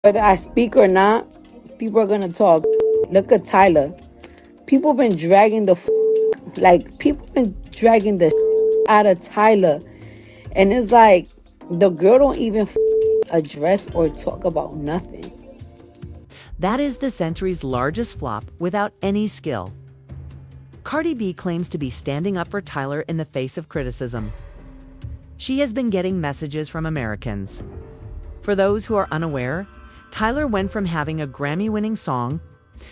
Whether I speak or not, people are gonna talk. Look at Tyla. People been dragging people been dragging the out of Tyla, and it's like the girl don't even address or talk about nothing. That is the century's largest flop without any skill. Cardi B claims to be standing up for Tyler in the face of criticism. She has been getting messages from Americans. For those who are unaware, Tyler went from having a Grammy-winning song,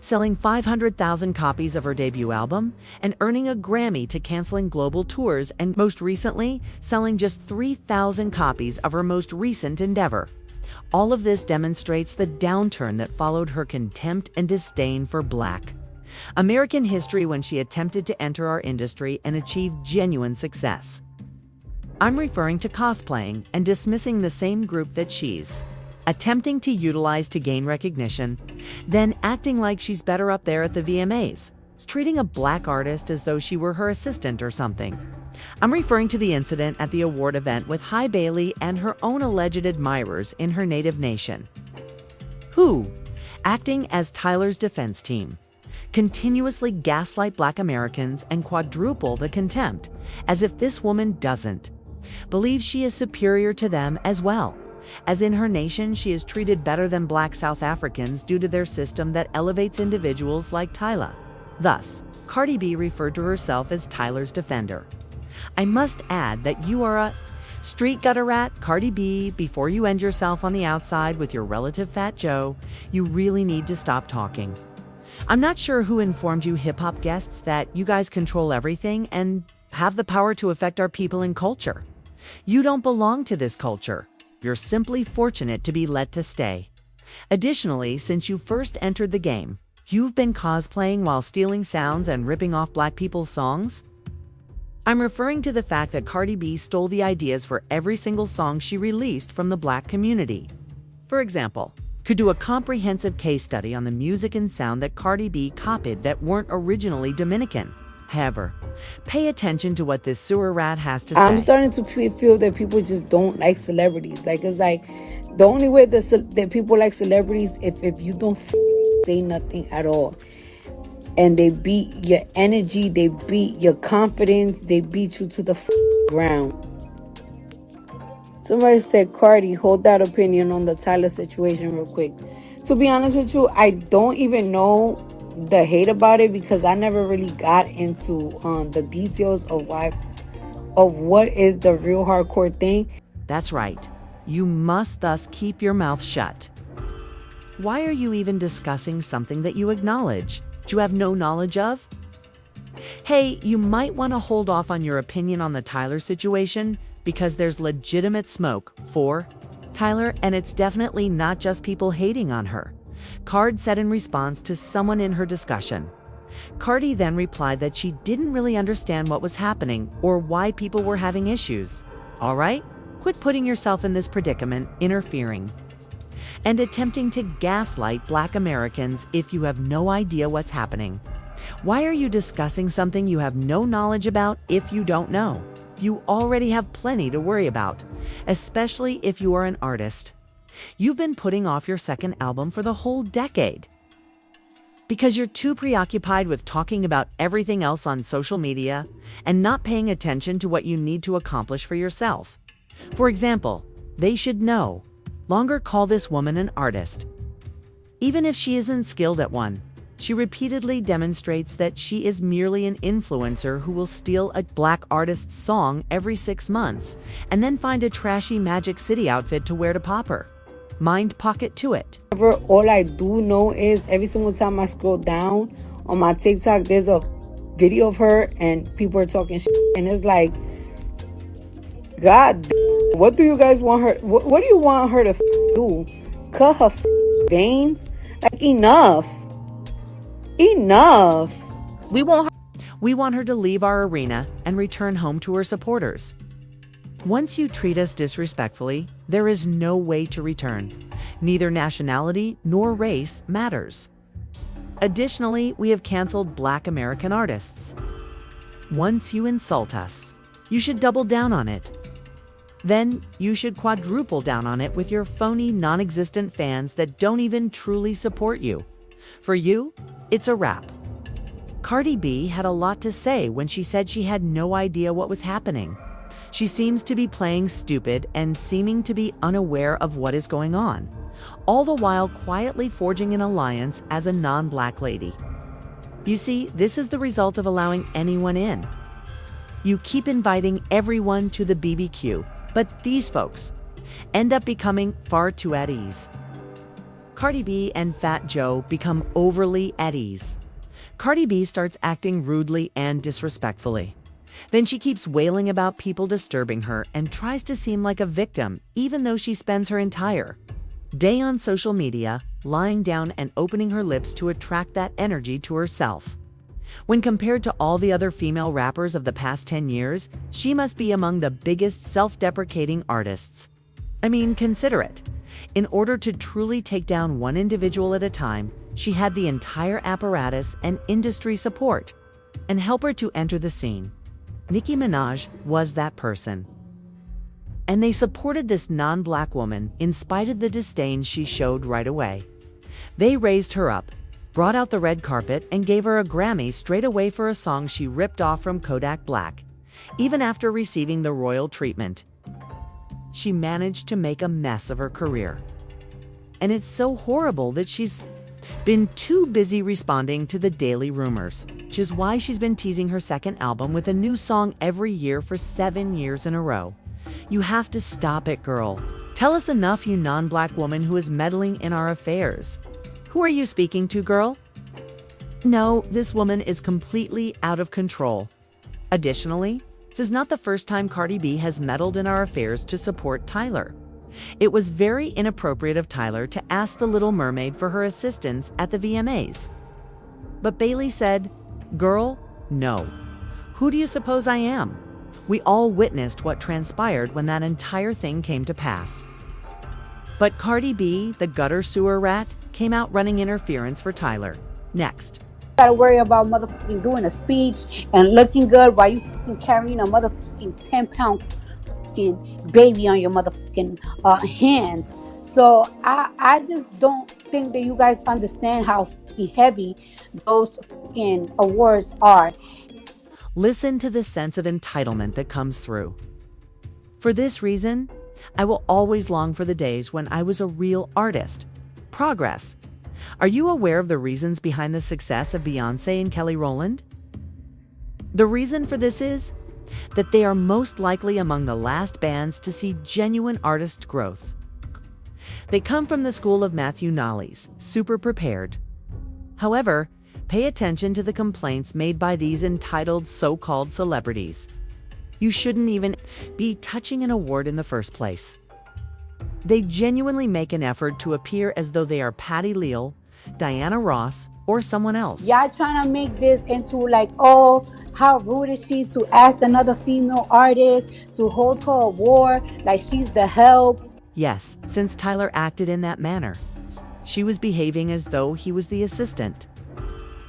selling 500,000 copies of her debut album, and earning a Grammy to canceling global tours, and most recently, selling just 3,000 copies of her most recent endeavor. All of this demonstrates the downturn that followed her contempt and disdain for Black American history when she attempted to enter our industry and achieve genuine success. I'm referring to cosplaying and dismissing the same group that she's attempting to utilize to gain recognition, then acting like she's better up there at the VMAs. It's treating a Black artist as though she were her assistant or something. I'm referring to the incident at the award event with Hi Bailey and her own alleged admirers in her native nation, who, acting as Tyler's defense team, continuously gaslight Black Americans and quadruple the contempt, as if this woman doesn't believe she is superior to them as well, as in her nation she is treated better than Black South Africans due to their system that elevates individuals like Tyla. Thus, Cardi B referred to herself as Tyler's defender. I must add that you are a street gutter rat, Cardi B. Before you end yourself on the outside with your relative Fat Joe, you really need to stop talking. I'm not sure who informed you hip-hop guests that you guys control everything and have the power to affect our people and culture. You don't belong to this culture. You're simply fortunate to be let to stay. Additionally, since you first entered the game, you've been cosplaying while stealing sounds and ripping off Black people's songs. I'm referring to the fact that Cardi B stole the ideas for every single song she released from the Black community. For example, could do a comprehensive case study on the music and sound that Cardi B copied that weren't originally Dominican. However, pay attention to what this sewer rat has to say. I'm starting to feel that people just don't like celebrities. It's like the only way that people like celebrities if you don't say nothing at all. And they beat your energy, they beat your confidence, they beat you to the ground. Somebody said, Cardi, hold that opinion on the Tyler situation real quick. To be honest with you, I don't even know the hate about it because I never really got into the details of what is the real hardcore thing. That's right. You must thus keep your mouth shut. Why are you even discussing something that you acknowledge you have no knowledge of? Hey, you might want to hold off on your opinion on the Tyler situation because there's legitimate smoke for Tyler, and it's definitely not just people hating on her, Card said in response to someone in her discussion. Cardi then replied that she didn't really understand what was happening or why people were having issues. All right, quit putting yourself in this predicament, interfering and attempting to gaslight Black Americans if you have no idea what's happening. Why are you discussing something you have no knowledge about if you don't know? You already have plenty to worry about, especially if you are an artist. You've been putting off your second album for the whole decade because you're too preoccupied with talking about everything else on social media and not paying attention to what you need to accomplish for yourself. For example, they should no longer call this woman an artist. Even if she isn't skilled at one, she repeatedly demonstrates that she is merely an influencer who will steal a Black artist's song every 6 months and then find a trashy Magic City outfit to wear to pop her. Mind pocket to it. All I do know is every single time I scroll down on my TikTok, there's a video of her and people are talking shit, and it's like, God, what do you guys want her? What do you want her to do? Cut her veins? Like, enough. We want her to leave our arena and return home to her supporters. Once you treat us disrespectfully, there is no way to return. Neither nationality nor race matters. Additionally, we have canceled Black American artists. Once you insult us, you should double down on it. then you should quadruple down on it with your phony, non-existent fans that don't even truly support you. For you, it's a wrap. Cardi B had a lot to say when she said she had no idea what was happening. She seems to be playing stupid and seeming to be unaware of what is going on, all the while quietly forging an alliance as a non-black lady. You see, this is the result of allowing anyone in. You keep inviting everyone to the BBQ, but these folks end up becoming far too at ease. Cardi B and Fat Joe become overly at ease. Cardi B starts acting rudely and disrespectfully. Then she keeps wailing about people disturbing her and tries to seem like a victim, even though she spends her entire day on social media, lying down and opening her lips to attract that energy to herself. When compared to all the other female rappers of the past 10 years, she must be among the biggest self-deprecating artists. I mean, consider it. In order to truly take down one individual at a time, she had the entire apparatus and industry support and help her to enter the scene. Nicki Minaj was that person. And they supported this non-black woman in spite of the disdain she showed right away. They raised her up, brought out the red carpet, and gave her a Grammy straight away for a song she ripped off from Kodak Black. Even after receiving the royal treatment, she managed to make a mess of her career. And it's so horrible that she's been too busy responding to the daily rumors, which is why she's been teasing her second album with a new song every year for 7 years in a row. You have to stop it, girl. Tell us enough, you non-black woman who is meddling in our affairs. Who are you speaking to, girl? No, this woman is completely out of control. Additionally, this is not the first time Cardi B has meddled in our affairs to support Tyler. It was very inappropriate of Tyler to ask the Little Mermaid for her assistance at the VMAs. But Bailey said, "Girl, no. Who do you suppose I am?" We all witnessed what transpired when that entire thing came to pass. But Cardi B, the gutter sewer rat, came out running interference for Tyler. Next. Gotta worry about motherfucking doing a speech and looking good while you fucking carrying a motherfucking 10-pound fucking baby on your motherfucking hands. So I just don't think that you guys understand how fucking heavy those fucking awards are. Listen to the sense of entitlement that comes through. For this reason, I will always long for the days when I was a real artist. Progress. Are you aware of the reasons behind the success of Beyoncé and Kelly Rowland? The reason for this is that they are most likely among the last bands to see genuine artist growth. They come from the school of Matthew Knowles, super prepared. However, pay attention to the complaints made by these entitled so-called celebrities. You shouldn't even be touching an award in the first place. They genuinely make an effort to appear as though they are Patti Leal, Diana Ross, or someone else. Y'all trying to make this into like, oh, how rude is she to ask another female artist to hold her award like she's the help? Yes, since Tyler acted in that manner, she was behaving as though he was the assistant.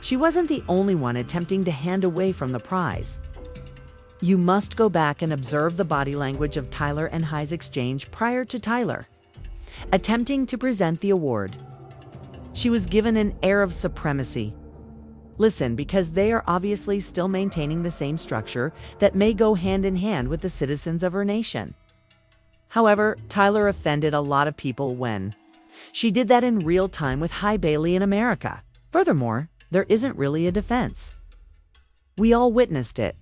She wasn't the only one attempting to hand away from the prize. You must go back and observe the body language of Tyler and High's exchange prior to Tyler attempting to present the award. She was given an air of supremacy. Listen, because they are obviously still maintaining the same structure that may go hand in hand with the citizens of her nation. However, Tyler offended a lot of people when she did that in real time with High Bailey in America. Furthermore, there isn't really a defense. We all witnessed it.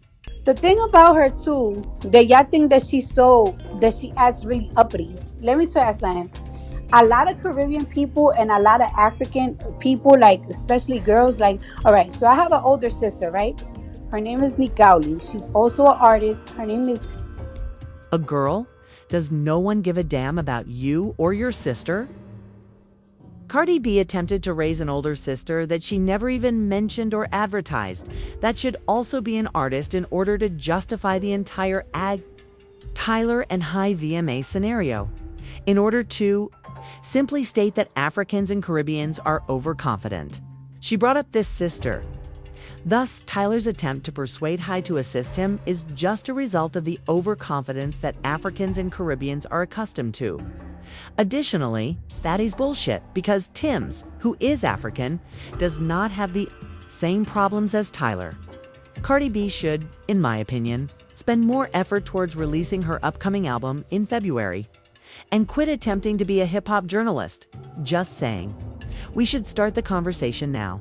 The thing about her too, that y'all think that she acts really uppity. Let me tell you something. A lot of Caribbean people and a lot of African people, like especially girls, like, all right, so I have an older sister, right? Her name is Nikauli. She's also an artist. Her name is... A girl? Does no one give a damn about you or your sister? Cardi B attempted to raise an older sister that she never even mentioned or advertised. That should also be an artist in order to justify the entire Tyler and High VMA scenario. In order to simply state that Africans and Caribbeans are overconfident. She brought up this sister. Thus, Tyler's attempt to persuade Hyde to assist him is just a result of the overconfidence that Africans and Caribbeans are accustomed to. Additionally, that is bullshit because Tim's, who is African, does not have the same problems as Tyler. Cardi B should, in my opinion, spend more effort towards releasing her upcoming album in February. And quit attempting to be a hip-hop journalist. Just saying. We should start the conversation now.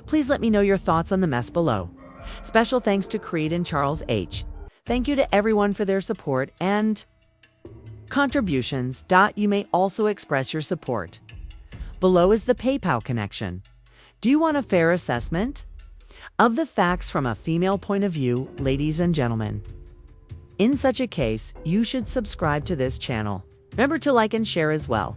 Please let me know your thoughts on the mess below. Special thanks to Creed and Charles H. Thank you to everyone for their support and contributions. You may also express your support. Below is the PayPal connection. Do you want a fair assessment of the facts from a female point of view, ladies and gentlemen? In such a case, you should subscribe to this channel. Remember to like and share as well.